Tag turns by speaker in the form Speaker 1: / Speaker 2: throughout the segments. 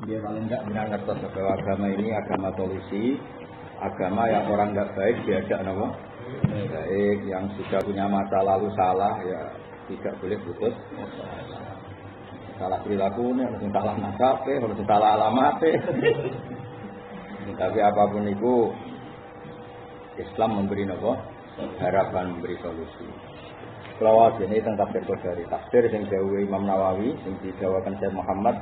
Speaker 1: Dia paling enggak benar ngertos bahwa agama ini agama solusi, agama yang orang enggak baik diajak nama baik, yang sudah punya masa lalu salah ya tidak boleh putus. Salah perilaku ini harus salah nasab, harus salah alamat. Tapi apapun itu Islam memberi nama harapan, memberi solusi. Kalau ini tentang tafsir tafsir yang jauh Imam Nawawi yang dibawakan Syekh Muhammad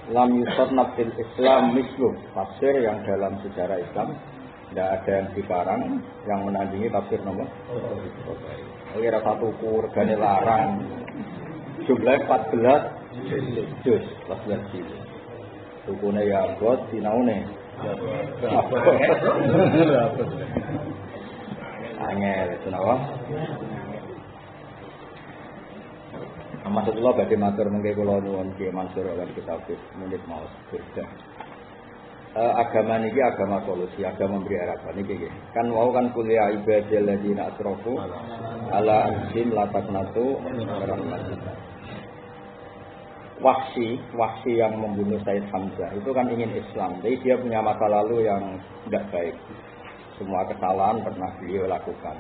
Speaker 1: lam yusannaf fil Islam mislu, tafsir yang dalam sejarah Islam tidak ada yang dikarang yang menandingi tafsir nomor. Kira satu regane larang jumlah 14 juz 14 juz. Tukune ya bot sinaune. Angel itu nawa. Maksudullah badhe matur mengke kula nuwun Ki Mansur lan kitab menit maos kerja. Agama niki agama solusi, agama memberi harapan niki nggih. Kan wau kan kuliah ibadil ladina asrafu ala anfusihim la taqnatu min rahmatillah. Wahsy yang membunuh Said Hamzah itu kan ingin Islam. Jadi dia punya masa lalu yang tidak baik. Semua kesalahan pernah beliau lakukan.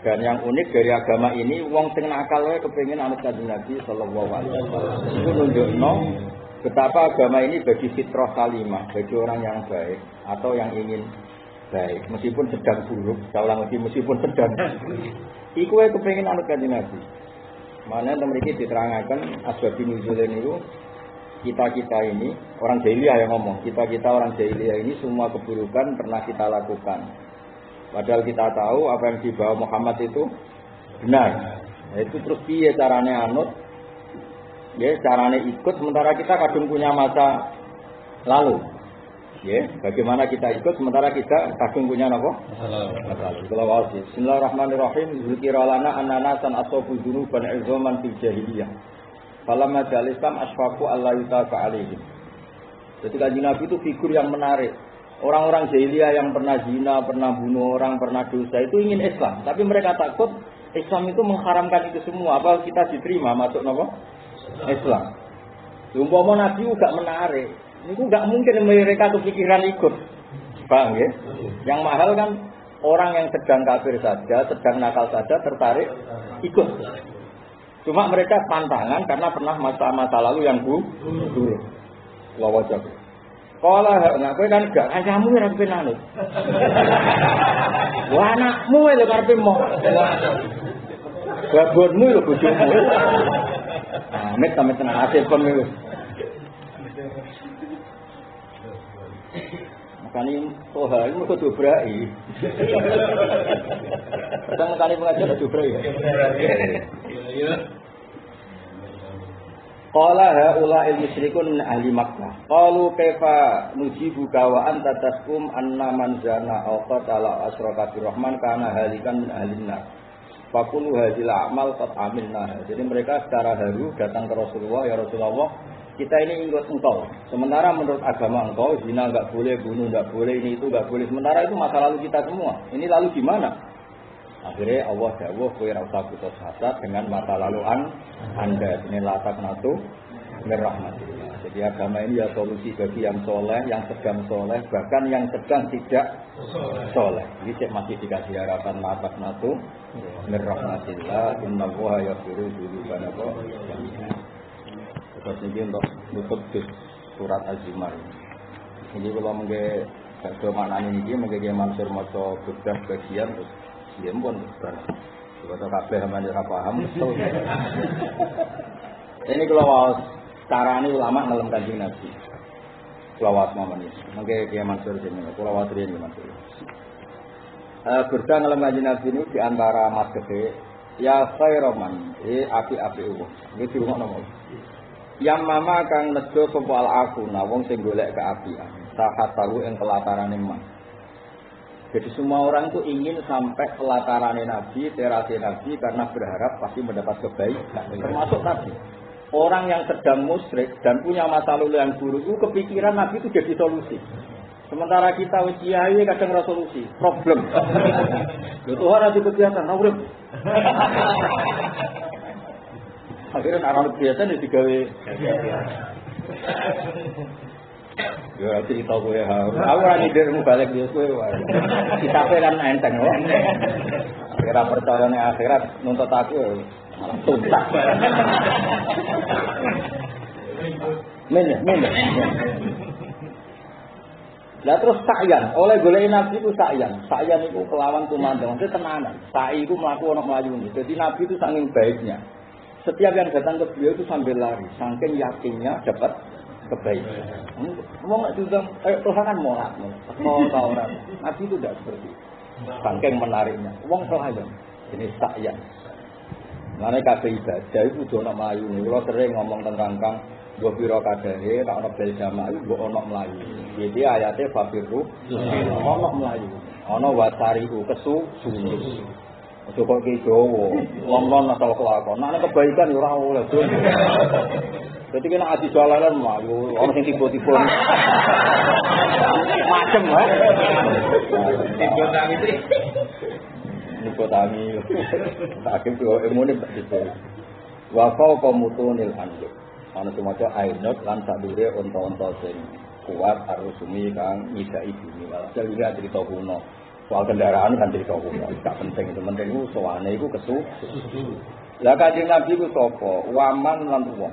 Speaker 1: Dan yang unik dari agama ini, wong sing nakal wae kepengin anut Kanjeng Nabi sallallahu alaihi wasallam. Itu nunjukno betapa agama ini bagi fitrah salimah, bagi orang yang baik atau yang ingin baik, meskipun sedang buruk, saulang lagi meskipun sedang. Iku wae kepengin anut Kanjeng Nabi. Mana mriki diterangaken asbab nuzul niku kita ini orang jahiliyah yang ngomong, kita orang jahiliyah ini semua keburukan pernah kita lakukan. Padahal kita tahu apa yang dibawa Muhammad itu benar. Itu terus piye carane anut? Ya, carane ikut sementara kita kadung punya masa lalu. Ya, bagaimana kita ikut sementara kita kadung punya apa? Masa lalu. Bismillahirrahmanirrahim. Zikra lana annana san asabu dzunuban izaman fil jahiliyah. Falamma jalisam asfaqu Allah yutafa alaihim. Jadi Kanjeng Nabi itu figur yang menarik. Orang-orang jahiliyah yang pernah zina, pernah bunuh orang, pernah dosa itu ingin Islam. Tapi mereka takut Islam itu mengharamkan itu semua. Apa kita diterima masuk apa? Islam. Umpama Nabi juga menarik. Itu enggak mungkin mereka kepikiran ikut. Paham ya? Yang mahal kan orang yang sedang kafir saja, sedang nakal saja tertarik ikut. Cuma mereka pantangan karena pernah masa-masa lalu yang buruk. Lawajah. Kala nak kowe kan gak kancamu ora kepen anut. Wah anakmu lho karepe mo. Babonmu lho bojomu. Amit sampe tenan ate kon lho. Makane toha iku kudu dobrai. Kadang kali pengajar dobrai. Iya. Qala haula'il musyrikun min ahli Makkah. Qalu kaifa nujibuka wa anta tasqum anna man zana aw qatala asyraka birrahman kana halikan min ahli nar. Faqulu hadhil a'mal qad amilna. Jadi mereka secara haru datang ke Rasulullah, ya Rasulullah, kita ini ikut engkau. Sementara menurut agama engkau zina enggak boleh, bunuh enggak boleh, ini itu enggak boleh. Sementara itu masa lalu kita semua. Ini lalu gimana? Akhirnya Allah dawuh kowe ora usah putus asa dengan masa lalu Anda. Ini latak natu min rahmatillah. Jadi agama ini ya solusi bagi yang soleh, yang sedang soleh, bahkan yang sedang tidak soleh. Jadi cek masih dikasih harapan latak natu min rahmatillah. Innallaha yaghfiru dzunuba jami'an. Terus ini untuk nutup surat Az-Zumar. Ini kalau mengke badhe maknane niki mengke Mansur maca bedah bagian terus ya pun benar. Sebab kabeh sampeyan ora paham. Ini kalau carane ulama ngelem Kanjeng Nabi. Selawat mawon iki. Mengke Kiai Mansur jenenge kula watri iki Mansur. Berda ngelem Kanjeng Nabi ini di antara mas gede ya khairoman, api-api wong. Iki dirungokno mawon. Yang mama kang nejo sapa aku nah wong sing golek keapian. Sahat tahu ing pelatarane mah. Jadi semua orang itu ingin sampai pelataran Nabi, terasi Nabi karena berharap pasti mendapat kebaikan. Termasuk Nabi. Orang yang sedang musyrik dan punya masa lalu yang buruk itu kepikiran Nabi itu jadi solusi. Sementara kita kiai kadang resolusi, problem. Lho Tuhan nanti kegiatan, urip. Akhirnya orang biasa nih digawe. Ya cerita kowe ha. Aku ora ngindirmu balik yo kowe wae. Kitabe kan enteng kok. Ora percaya ning akhirat nuntut aku malah tuntas. Men. Lah terus sakyan, oleh golek nabi itu sakyan. Sakyan itu kelawan kumandang, itu tenanan. Sa'i itu mlaku ana mlayune. Jadi nabi itu saking baiknya. Setiap yang datang ke beliau itu sambil lari, saking yakinnya dapat kebaikan. Wong nek diundang, ayo Tuhan kan molat. Mau ta ora. Nabi itu tidak seperti itu. Saking menariknya. Wong pelayan. Ini sakyan. Mane kabeh ibadah iku kudu ana mlayune. Kula sering ngomong tentang Kang Mbok pira kadare tak ana bel jamaah iku mbok ana mlayu. Jadi ayate fafiru ana mlayu. Ana wasariku kesu sunyi. Aja kok iki Jawa. Wong-wong asal kelakon. Nek kebaikan ya ora oleh. Dadi kena ati jalalan mlayu, ana sing tiba-tiba. Macem wae. Tiba tangi iki. Tiba tangi. Tak kira emone tak itu. Wa fauqa mutunil anjur. Ana semacam ainut lan sadure unta-unta sing kuat arusumi kang nyidaki bumi. Walhasil iki cerita kuno. Soal kendaraan kan cerita kuno. Gak penting itu, penting ku sowane iku kesu. Lah Kanjeng Nabi ku sapa? Waman lan wong.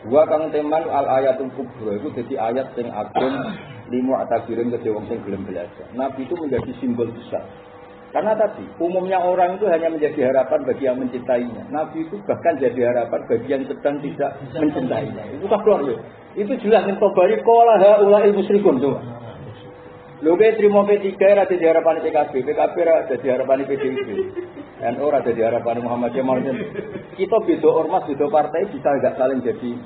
Speaker 1: Dua kang teman al ayatul kubra itu jadi ayat sing agung limu atabirin ke wong sing gelem belajar. Nabi itu menjadi simbol besar. Karena tadi, umumnya orang itu hanya menjadi harapan bagi yang mencintainya. Nabi itu bahkan jadi harapan bagi yang sedang tidak mencintainya. Itu tak keluar ya. Itu jelas yang Tobari kola haula'il musyrikun tuh. Lho ke terima P3 ora jadi harapan PKB, PKB ora jadi harapan PDIP. NU ora jadi harapan Muhammadiyah. Kita beda ormas, beda partai bisa enggak saling jadi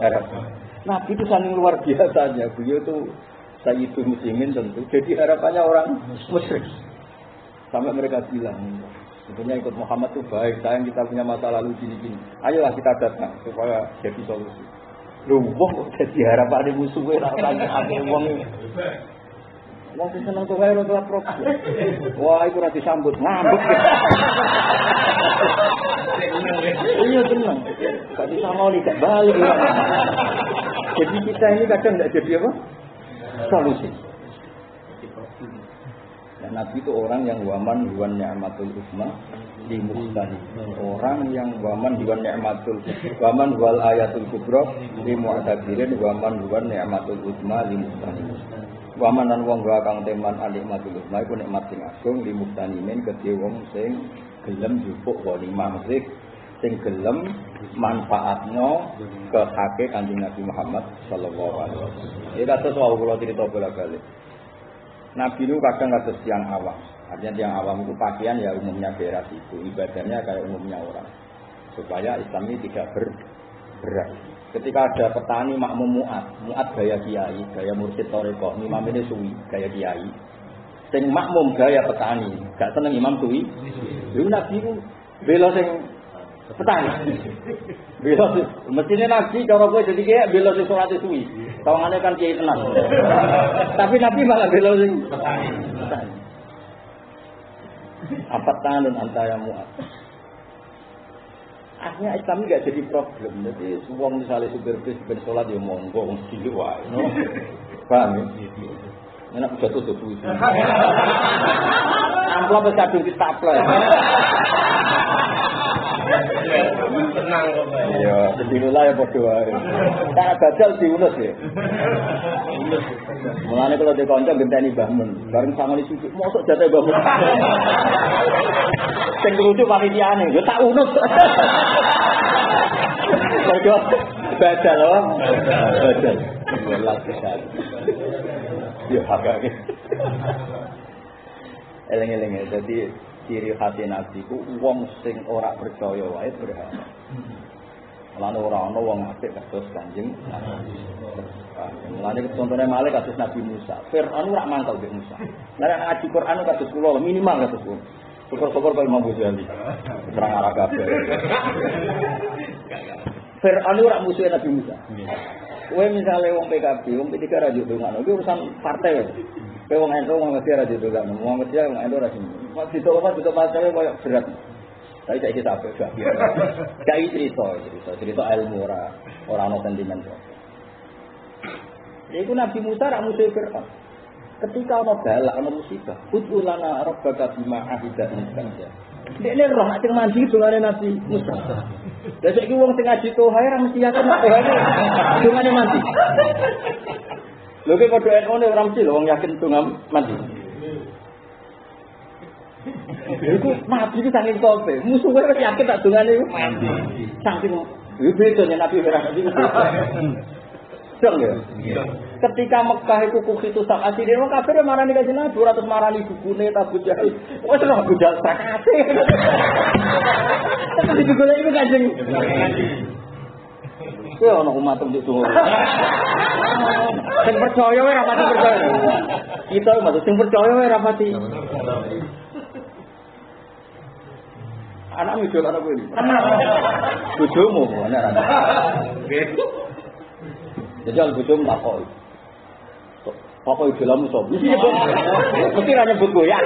Speaker 1: harapan. Nabi itu saking luar biasanya. Beliau itu Sayyidul Muslimin tentu jadi harapannya orang musyrik. Sampai mereka bilang, sebenarnya ikut Muhammad itu baik, sayang kita punya masa lalu gini-gini. Ayolah kita datang supaya jadi solusi. Loh, wong jadi harapan musuhnya, rasanya ada wong. Wong sing seneng tuh kaya ora problem. Wah, iku ora disambut, ngambek. Iya tenang. Gak disangoni, gak balik. Jadi kita ini kadang enggak jadi apa? Solusi. Dan Nabi itu orang yang waman huwan ni'matul usma di mustani. Orang yang waman huwan ni'matul waman wal ayatul kubra di mu'tabirin waman huwan ni'matul usma di mustani. Waman dan wong gak kang teman anikmatul usma iku nikmat sing agung di mustanimin kedhe wong sing gelem jupuk walimah mesti sing gelem manfaatno ke hake Kanjeng Nabi Muhammad sallallahu alaihi wasallam. Iki kados wae kula crita bola-balik. Nabi itu kadang kados yang awam. Artinya yang awam itu pakaian ya umumnya beras itu, ibadahnya kayak umumnya orang. Supaya Islam ini tidak berat. Ketika ada petani makmum muat gaya kiai, gaya mursyid toreko, imam ini suwi gaya kiai. Sing makmum gaya petani, gak seneng imam suwi. Lalu Nabi itu bela sing petani. Bela mestinya Nabi cara kowe jadi kiai bela sing salat suwi. Tawangane kan kiai tenang. Tapi Nabi malah bela sing petani. Apa tanun antara muat. Akhirnya Islam enggak jadi problem. Jadi semua misalnya supir bis ben salat ya monggo wong cilik wae, no. Paham ya? Enak jatuh tuh. Amplop kadung ditaplek. Tenang kok. Iya, sedhilah ya padha wae. Tak badal diulus ya. Mulane kalau dikonco genteni Mbah Mun, bareng sangoni sujud, mosok jate Mbah Mun. Sing lucu panitiane, yo tak unus. Mergo badal loh. Badal. Jelas sekali. Yo hakake. Eleng-eleng jadi ciri hati Nabi ku wong sing ora percaya wae berharap. Lan ora ana wong apik kados Kanjeng Nabi. Mulane contone malih kados Nabi Musa. Firaun ora mantau mbek Musa. Nek ngaji Quran kados kula minimal kados kula. Syukur-syukur kaya Imam Ghazali. Terang arah kabeh. Firaun ora musuhe Nabi Musa. Kowe misale wong PKB, wong P3 ra yo ndongakno, iki urusan partai. Kowe wong NU wong Mesir ra yo ndongakno, wong Mesir wong NU ra sing. Kok ditok partai koyo berat. Tapi saiki tak apa. Kayak cerita ilmu ora ana sentimen kok. Yaiku Nabi Musa ra musuh Fir'aun. Ketika ana balak ana musibah, utulana rabbaka bima ahida inna. Dekne roh nek mandi dongane Nabi Musa. Lah saiki wong sing ngaji toha ora mesti yakin dongane mandi. Lho kok padha ene ora mesti lho wong yakin dongane mandi. Iku Nabi iki saking tope, musuhe wis yakin tak dongane iku mandi. Saking iki beda Nabi ora iki. Dong ya. Ketika Mekah itu kukitu sak asine wong kafir marani kanjeng Nabi ora terus marani bubune tabut jahil. Wes ora budal sakate. Tapi digoleki iku kanjeng. Yo ono umat ndek tunggu. Sing percaya wae ora pati percaya. Kita maksud sing percaya wae ora pati. Anak midul anak kuwi. Bojomu anak anak. Jajal bojomu takok. Apa idolamu sapa? Mesti ra nyebut kowe ya.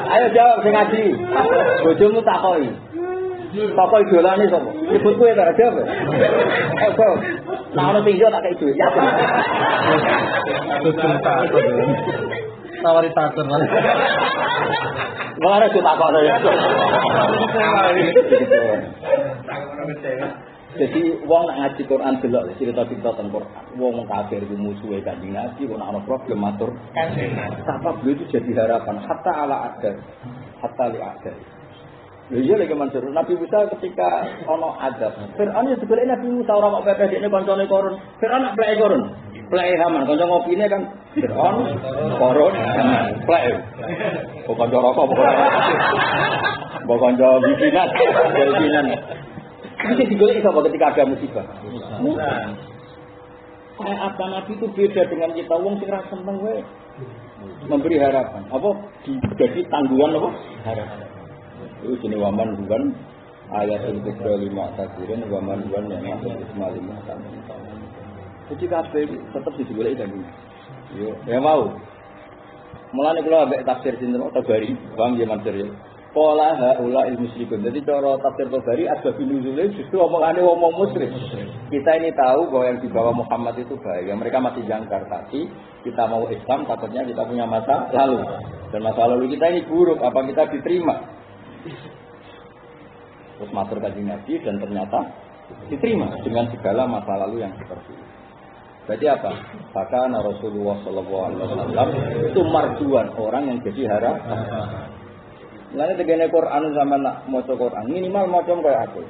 Speaker 1: Ayo jawab sing ngaji. Bojomu takoki. Takok idolane sapa? Nyebut kowe ta jawab. Oke. Nah ono pinjo tak kei duit. Tawari takon. Malah aku takok ya. Jadi wong nak ngaji Quran delok cerita-cerita tentang Quran. Wong kafir ku musuhe Kanjeng Nabi kok ana problem matur Kanjeng Nabi. Apa beliau itu jadi harapan hatta ala adar, hatta li adar. Lha iya lek Mansur Nabi Musa ketika ana adab. Fir'aun ya sebenarnya Nabi Musa ora kok pepeh dekne kancane Korun. Fir'aun nak plek Korun. Plek Haman kanca ngopine kan Fir'aun, Korun, plek. Kok kanca rokok pokoke. Mbok kanca bikinan. Bisa digoleki sapa ketika ada musibah. Kayak apa Nabi itu beda dengan kita wong sing ra seneng wae. Memberi harapan. Apa jadi tanggungan apa? Harapan. Itu jenis waman bukan ayat yang ke-5 tafsirin waman bukan yang masuk ke-5 jadi kabeh tetap digoleki kan. Yo, ya mau. Mulane kula ambek tafsir sinten Tabari, Bang Yaman Sir. Qala haula il musyrikun. Jadi cara tafsir Tabari asbab nuzulnya justru omongane wong musyrik. Kita ini tahu bahwa yang dibawa Muhammad itu baik. Yang mereka masih jangkar tapi kita mau Islam takutnya kita punya masa lalu. Dan masa lalu kita ini buruk, apa kita diterima? Terus matur Kanjeng Nabi dan ternyata diterima dengan segala masa lalu yang seperti itu. Berarti apa? Maka Rasulullah SAW itu marjuan orang yang jadi harapan. Lainnya tegene Quran sama nak maca Quran minimal macam kayak aku.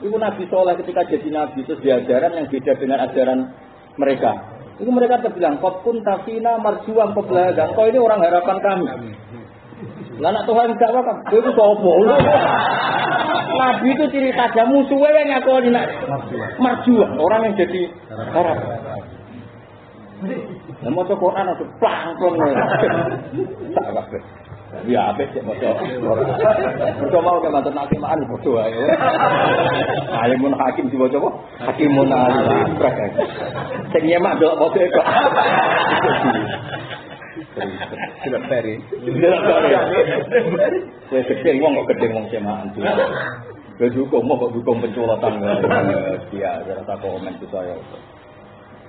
Speaker 1: Ibu Nabi Soleh ketika jadi Nabi itu diajaran yang beda dengan ajaran mereka. Itu mereka terbilang kau pun tafina marjuan pebelagan. Kau ini orang harapan kami. Lah nak Tuhan gak apa kan? Kowe itu sapa? Nabi itu ciri khasnya musuhe yang ngakoni nak marjuan, orang yang jadi harapan. Lah maca Quran itu plang-plong. Tak kabeh. Ya apik sik maca Quran. Mergo mau ke mantan hakiman padha wae. Alimun hakim diwaca apa? Hakimun alim. Sing nyemak delok maca kok. Tidak peri. Saya gedeng wong kok gedeng wong semaan. Wis hukum kok hukum penculatan dia rasa komen itu saya.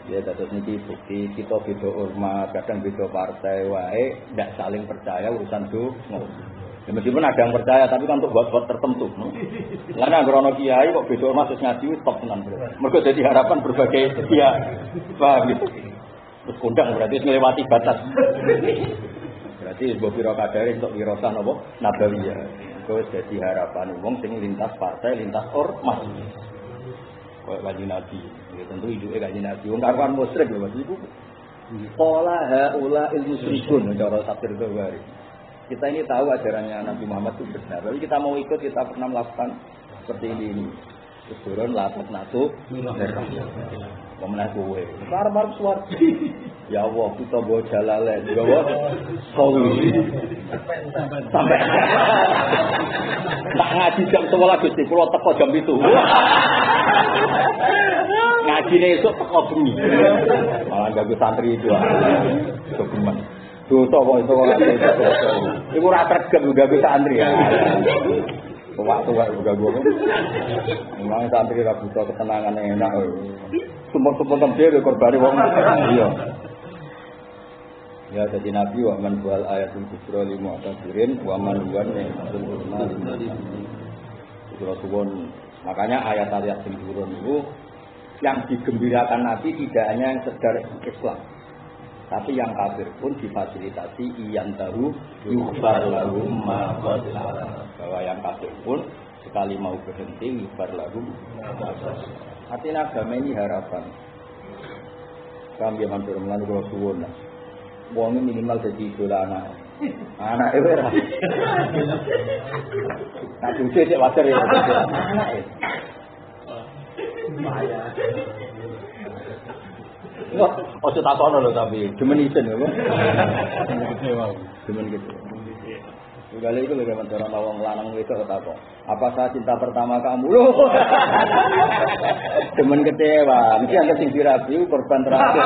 Speaker 1: Ya terus niki bukti kita beda ormas, kadang beda partai wae ndak saling percaya urusan do. Ya meskipun ada yang percaya tapi kan untuk buat tertentu. Karena agrono kiai kok beda ormas wis ngaji stop tenan. Mergo jadi harapan berbagai pihak. Paham gitu. Terus kondang berarti melewati batas. Berarti mbok pira kadare untuk wirosan apa nabawiyah. Terus jadi harapan wong sing lintas partai, lintas ormas. Kayak Kanjeng Nabi. Ya tentu hidupe Kanjeng Nabi. Wong karwan musyrik lho Mas iku. Qala haula il musyrikun cara tafsir Tabari. Kita ini tahu ajarannya Nabi Muhammad itu benar. Tapi kita mau ikut kita pernah melakukan seperti ini. Terus turun lapet natu. Pemenang kowe. Arep suwarga. Ya Allah, kita bawa jalale, bawa sawi. Sampai. Tak ngaji jam 11 Gusti, kula teko jam 7. Ngajine esuk teko bengi. Malah ganggu santri itu. Kegeman. Dosa kok itu kok. Iku ora tregep ganggu santri ya. Tua-tua juga gua. Memang santri ra butuh ketenangan yang enak. Sumpah-sumpah tembe korbane wong. Iya. Ya jadi Nabi wa man wal ayatul kubra li mu'tazirin wa man wan ni'matul husna lil makanya ayat-ayat yang turun itu yang digembirakan Nabi tidak hanya yang sekedar Islam, tapi yang kafir pun difasilitasi iyan tahu yughfar lahum ma qad bahwa yang kafir pun sekali mau berhenti yughfar lahum. Artinya agama ini harapan. Kami yang hampir melalui Rasulullah. Wong minimal jadi idola anak itu lah. Nah cuci cek wajar ya. Anak itu. Bahaya. Nggak, ojo takono lho tapi demen isen lho. Demen gitu. Segala itu lho kan orang lawang lanang wedok takok. Apa saya cinta pertama kamu lho? Demen kecewa. Mesti angkat sing dirabi korban terakhir.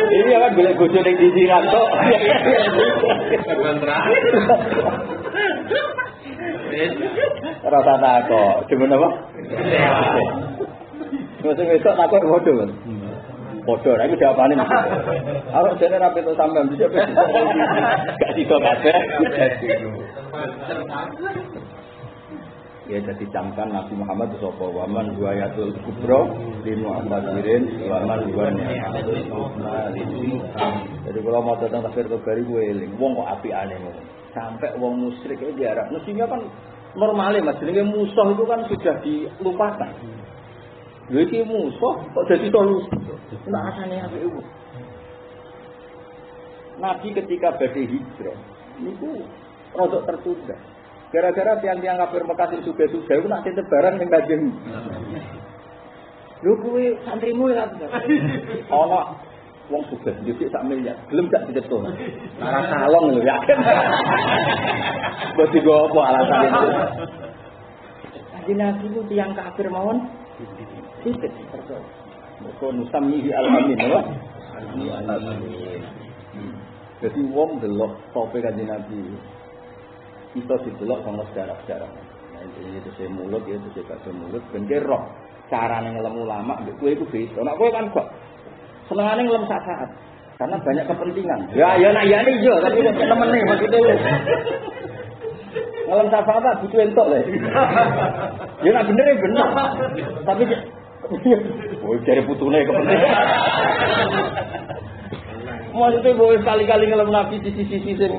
Speaker 1: Ini apa boleh bojo ning disiran tok. Korban terakhir. Rasa takok. Demen apa? Wis besok takok bodoh kan. Bodoh, nek jawabane. Arep dene rapi to sampean bisa gak sido kabeh. Ya jadi camkan Nabi Muhammad sapa waman buayatul kubra limu ambazirin waman buane. Jadi kalau mau datang tafsir Tabari gue eling wong kok apikane ngono. Sampai wong musyrik itu diarah. Mestinya kan normale Mas jenenge musuh itu kan sudah dilupakan. Lha iki musuh kok dadi solusi. Nek asane apik iku. Nabi ketika badhe hijrah niku rada tertunda. Gara-gara tiang-tiang kafir Mekah sing sugih-sugih iku nak titip barang ning Kanjeng. Lho kuwi santrimu ya. Ana wong sugih dhisik sak miliar, gelem gak ditepto. Ora salong lho yakin. Mbok digo apa alasane itu? Kanjeng Nabi ku tiang kafir mawon. Titik percaya. Moko nusamihi al-amin apa? Al-amin. Jadi wong delok tope Kanjeng Nabi. Itu didelok sama sejarah-sejarah. Nah, itu saya mulut, itu saya gak mulut. Bener roh. Caranya ngelem ulama, gue itu beda. Nah, gue kan kok senengannya ngelem saat-saat. Karena banyak kepentingan. Ya nak ya nih yo, tapi kok temen nih maksudnya. Ngelem saat-saat butuh entok lah. Ya nak bener ya bener. Tapi cari putune kepentingan. Maksudnya gue sekali-kali ngelem Nabi di sisi-sisi sing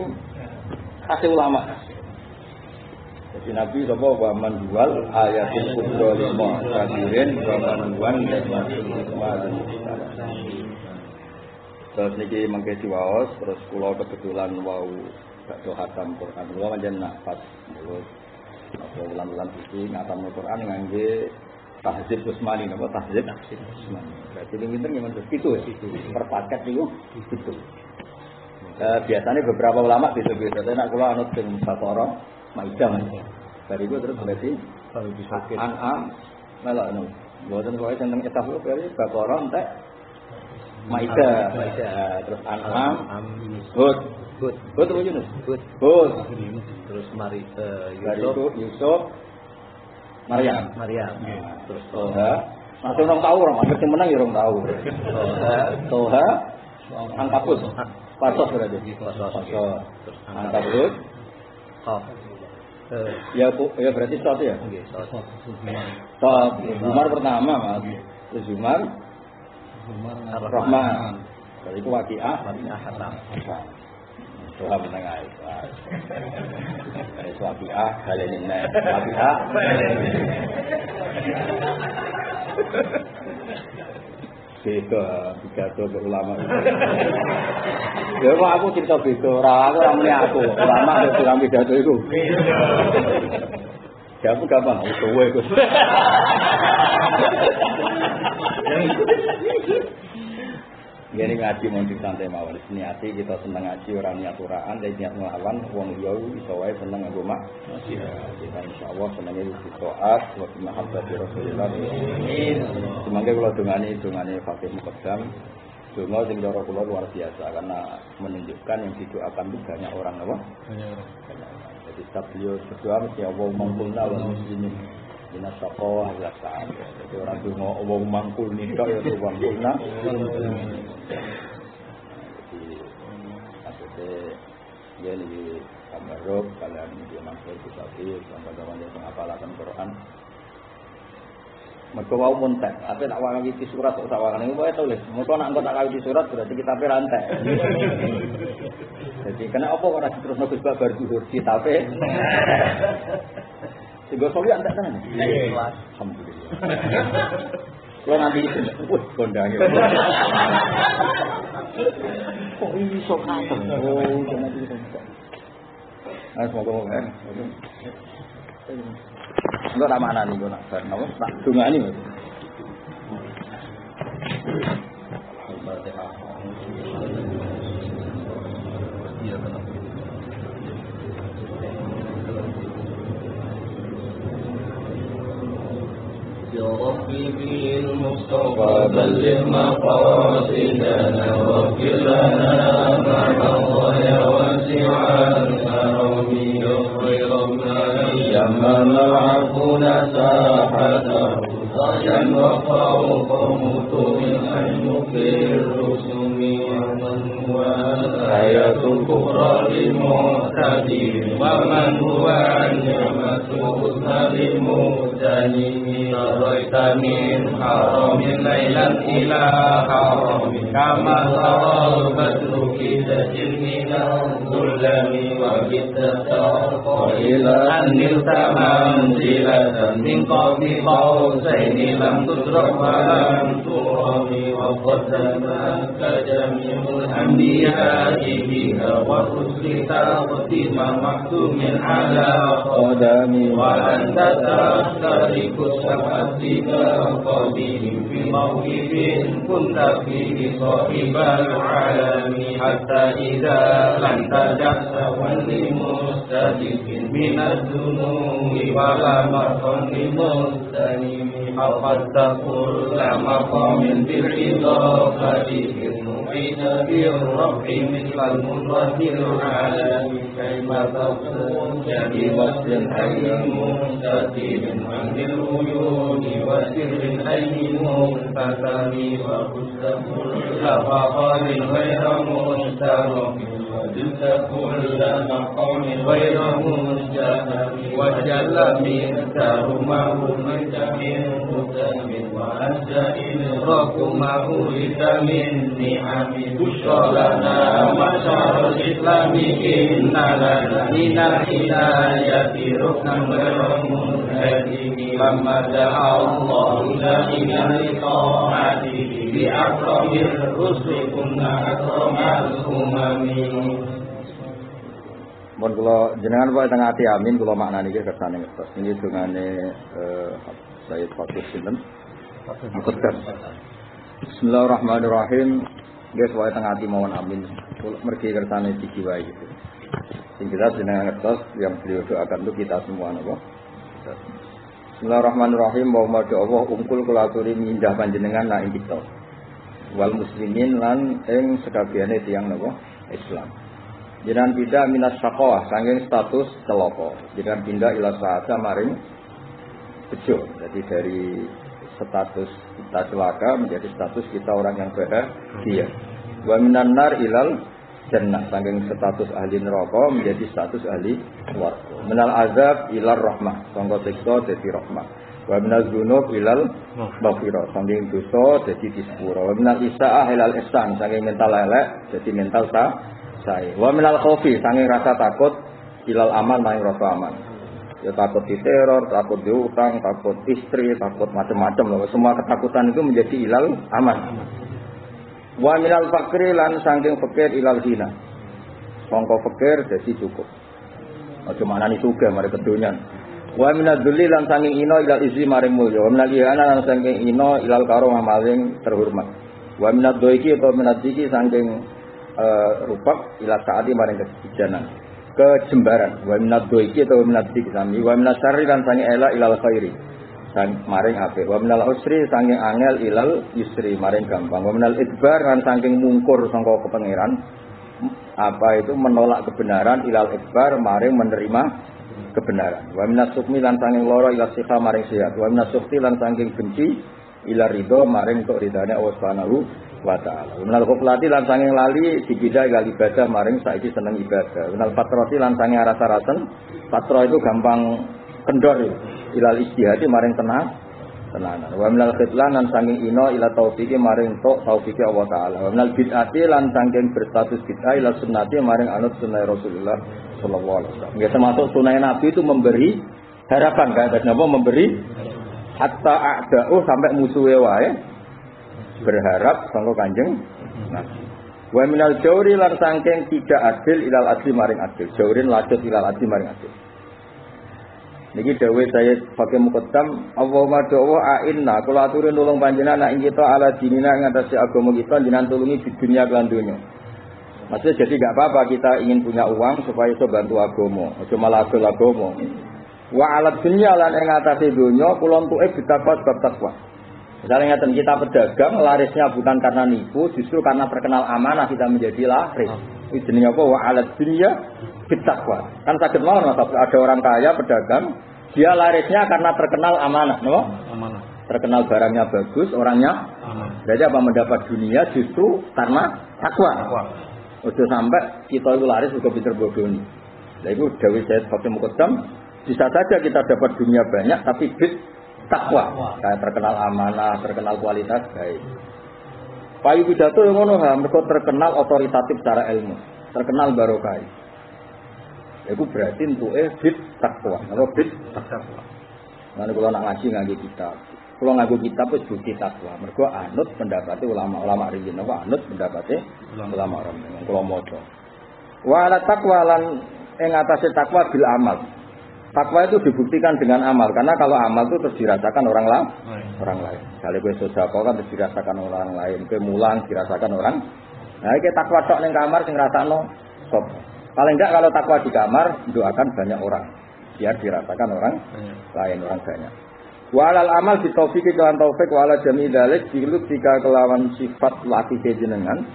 Speaker 1: kasih ulama. Jadi Nabi sapa wa man jual ayatul kubra lima kadirin wa man wan nikmatul hikmah. Terus niki mangke diwaos terus kula kebetulan wau badhe khatam Quran. Kula panjen nafas mulut. Apa ulang-ulang iki ngatam Quran ngangge tahzib Usmani napa tahzib Usmani. Berarti pinten nggih men itu per paket niku itu. Biasanya beberapa ulama beda-beda. Nek kula anut sing Fatara Maidah. Dari itu terus berarti An'am malah anu. Mboten kowe tentang kitab itu berarti Baqarah entek Maidah. Terus An'am Hud apa Yunus? Hud. Terus Yusuf Maryam. Terus Toha. Masih orang tahu orang, hampir yang menang ya orang tahu. Toha Ankabut. Pasos berarti. Terus Ankabut. Ya berarti satu ya? Sot. Zumar pertama Mas. Terus Zumar Rahman. Dari itu Waqi'ah Hasan. Doa menengah itu. Dari Waqi'ah Halenin Waqi'ah beda pidato ke ulama itu. Ya kok aku cerita beda ora muni aku. Ulama nek pirang pidato iku. Ya aku gampang kowe iku. Ngene ngaji mun santai mawon. Niati kita seneng ngaji ora niat uraan, niat nglawan wong liya iso wae seneng nggo mak. Kita insyaallah senenge wis taat wa mahabbati Rasulillah. Amin. Semoga kula dongane Fatih Muqaddam Donga sing cara kula luar biasa karena menunjukkan yang didoakan itu banyak orang apa? Banyak orang. Jadi setiap beliau berdoa mesti Allah mangkulna wal muslimin. Dina saqawah ila sa'ad. Jadi orang donga Allah mangkul nika ya mangkulna. Jadi dia ini kamarok kalian dia mampir kita sampai yang penghafalkan Quran. Mereka mau montek, tapi nak wangi di surat atau tak wangi, boleh tulis. Mereka nak angkat tak di surat berarti kita rantai. Jadi kena apa orang terus nulis babar duhur di tape. Tiga sobi antek kan? Alhamdulillah. Kalau nanti itu, kondang. Kok ini sok kasar? Oh, jangan itu. Semoga. Enggak tak mana nih gue nak nama tak dunga ini.
Speaker 2: يا ربي بالمصطفى بلغ مقاصدنا واغفر لنا ما مضى يا واسع الكرم يا خير يا من عفونا ساحته صايا وفوق مطوع الحلم في الرسم ومن هو آية الكبرى للمعتدين ومن هو النعمة الحسنى للمغتنم رأيت من حرم ليلا إلى حرم كما ترى البدر كدة من الظلم وبالتساق إلى أن نلت منزلة من قوم قوسين لم تدرك ولم ترم وقد تمك جميع الأنبياء بها والرسل تقديما مكتوم على قدم وأنت تخترق السبعة كقديم في موقف كنت فيه صاحب العالم حتى إذا لم تجأس ولمستجب من الذنوب ولا مرض لمستنيم حفظت كل مقام بالإضافة المعين بالرفع مثل المرة العالم كيما تكون بوصف أي مستتيب عن العيون وسر أي مختتم وخذت كل فقر غير مسترف وجدت كل مقام غير مستهم وجل مقدارهما من متهم وأنت إدراك ما أورث من نعم بشرى لنا معشر الإسلام إن لنا من الهداية ركنا غير منهدم لما دعا الله إلى طاعته بأكرم الرسل كنا أكرم الأمم.
Speaker 1: Mun kula jenengan wae teng ati amin kula maknani iki kersane ngertos. Ini dungane saya Fatus sinten? Bismillahirrahmanirrahim. Nggih wae teng ati mawon amin. Kula mergi kersane dijiwai gitu. Sing jelas jenengan ngertos yang beliau doakan itu kita semua napa? Bismillahirrahmanirrahim. Muhammad Allah ungkul kula aturi mindah panjenengan nak ing kita. Wal muslimin lan ing sekabehane tiyang napa? Islam. Jenengan pindah minas syaqawah saking status celaka. Jenengan pindah ila sa'ada maring bejo. Jadi dari status kita celaka menjadi status kita orang yang bahagia. Wa minan nar ilal jannah saking status ahli neraka menjadi status ahli swarga. Minal azab ilal rahmah, sangka siksa dadi rahmah. Wa minaz dzunub ilal maghfirah, saking dosa dadi disepuro. Wa minal isaah ilal ihsan, saking mental elek dadi mental sae. Wa minal khaufi, saking rasa takut ilal aman maring rasa aman. Ya takut diteror, takut diutang, takut istri, takut macam-macam loh. Semua ketakutan itu menjadi ilal aman. Wa minal fakri lan saking fakir ilal hina. Sangka fakir dadi cukup. Aja manani sugih mari kedonyan. Wa minadz dzulli lan saking ina ilal izzi maring mulya. Wa minal ihana lan saking ina ilal karomah maring terhormat. Wa minadz doiki atau minadz iki saking rupak ila saati maring kejanan kejembaran wa minadz doiki atau minadz dik sami wa minasyarri lan saking ela ilal khairi maring apik. Wa minal usri saking angel ilal yusri maring gampang. Wa minal idbar kan saking mungkur sangka kepengeran apa itu menolak kebenaran ilal idbar maring menerima kebenaran. Wa minas sukmi lan saking loro ila sikha maring sihat. Wa minas sukti lan saking benci ila ridho maring tok ridane Allah Subhanahu wa taala. Wa minal ghaflati lan saking lali dibida ila ibadah maring saiki seneng ibadah. Wa minal fatrati lan saking rasa-rasen. Fatra itu gampang kendor ilal istihadi maring tenanan. Wa minal khidlan lan saking ino ila taufiki maring tok taufiki Allah taala. Wa minal bid'ati lan saking berstatus bid'ah ila sunnati maring anut sunnah Rasulullah sallallahu alaihi wasallam. Ya termasuk sunnah Nabi itu memberi harapan kan, napa memberi hatta a'da'u sampai musuhe wae berharap sangko Kanjeng Nabi. Wa minal jawri lan saking tidak adil ilal adli maring adil. Jawrin lajut ilal adli maring adil. Niki dawuh saya pakai mukaddam Allahumma doa a'inna kula aturin nulung panjenengan ing kita ala dinina ing atase agama kita jenengan tulungi di dunia lan donya. Maksudnya jadi enggak apa-apa kita ingin punya uang supaya iso bantu agama, aja malah agama. Wa ala dunya lan ing atase donya kula entuke bitapat bab takwa. Misalnya ngaten kita pedagang larisnya bukan karena nipu, justru karena terkenal amanah kita menjadi laris. Itu jenenge apa? Wa ala dunya bitakwa. Kan saged mawon ada orang kaya pedagang, dia larisnya karena terkenal amanah, no? Amanah. Terkenal barangnya bagus, orangnya amanah. Jadi apa mendapat dunia justru karena takwa. Ojo sampai kita itu laris juga pinter bodoni. Lah iku dawuh Sayyid Hakim Muqaddam, bisa saja kita dapat dunia banyak tapi bid takwa. Kayak terkenal amanah, terkenal kualitas baik. Payu pidato yang ngono ha, mergo terkenal otoritatif secara ilmu, terkenal barokah. Itu berarti entuke bid takwa. Apa bid takwa? Lan kula nak ngaji nganggo kitab. Kula nganggo kitab wis bukti takwa. Mergo anut pendapate ulama-ulama riyin, apa anut pendapate ulama riyin. Kula maca. Wa ala taqwa lan ing atase takwa bil amal. Takwa itu dibuktikan dengan amal, karena kalau amal itu terus dirasakan orang lain. Kalau kowe sedekah kan terus dirasakan orang lain, kowe mulang dirasakan orang. Nah, iki takwa tok ning kamar sing ngrasakno sop. Paling enggak kalau takwa di kamar doakan banyak orang, biar dirasakan orang lain, orang banyak. Wa alal amal bi taufiqi lan taufik wa ala jami dzalik diluk jika kelawan sifat latif jenengan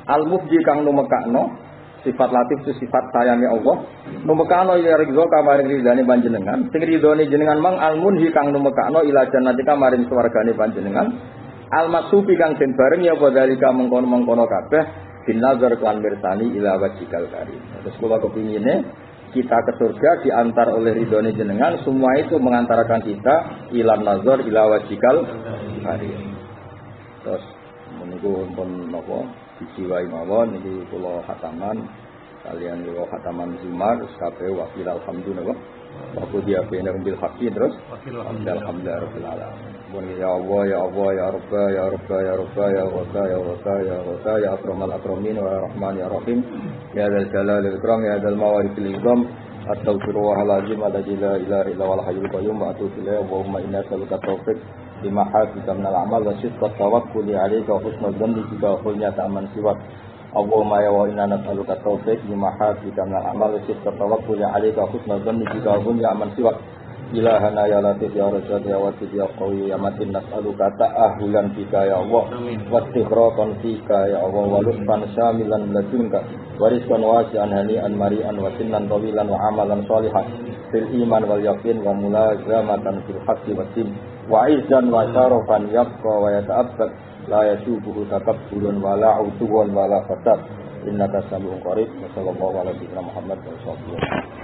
Speaker 1: al mufji kang numekakno sifat latif itu sifat sayange Allah numekakno ya ridho kamaring ridane panjenengan sing ridhone jenengan mang al munhi kang numekakno ila jannati kamaring swargane panjenengan al maksubi kang den bareng ya padhalika mengkono-mengkono kabeh binazar kan mirsani ila wajhikal karim. Terus kula kepingine kita ke surga diantar oleh ridhone jenengan, semua itu mengantarkan kita ilan nazar ila wajhikal karim. Terus menunggu pun napa dijiwai mawon iki kula khataman kalian kula khataman Zumar kabeh wakil alhamdulillah wa dia benar bil haqqi terus alhamdulillah rabbil alamin. Ya Allah ya Allah ya Rabb ya Rabb ya Rabb ya Wasa ya Wasa ya Wasa ya akramal akramin wa rahman ya rahim ya dzal jalal wal ikram ya dzal mawarith al izam astaghfirullahal azim alladzi la ilaha illa huwal hayyul qayyum wa atubu ilayhi Allahumma inna nas'aluka taufiq lima hadza min al-amal wa sidqa tawakkuli 'alaika wa husnul dhanni bika wa khulnyata aman siwak Allahumma ya wa inna nas'aluka taufiq lima hadza min al-amal wa sidqa tawakkuli 'alaika wa husnul dhanni bika wa khulnyata aman siwak Ilahana ya latif ya rasyad ya wasid ya qawi ya matin nas'aluka ta'ahulan fika ya Allah wa istighrakan fika ya Allah wa lutfan syamilan ladunka wa rizqan wasi'an hani'an mari'an wa sinnan tawilan wa amalan sholihan fil iman wal yaqin wa mulazamatan fil haqqi wa sin wa izzan wa syarafan yabqa wa yata'abbad la yasubuhu takabbulun wa la utuwan wa la fasad innaka sami'un qarib wa sallallahu ala sayyidina Muhammad wa sallallahu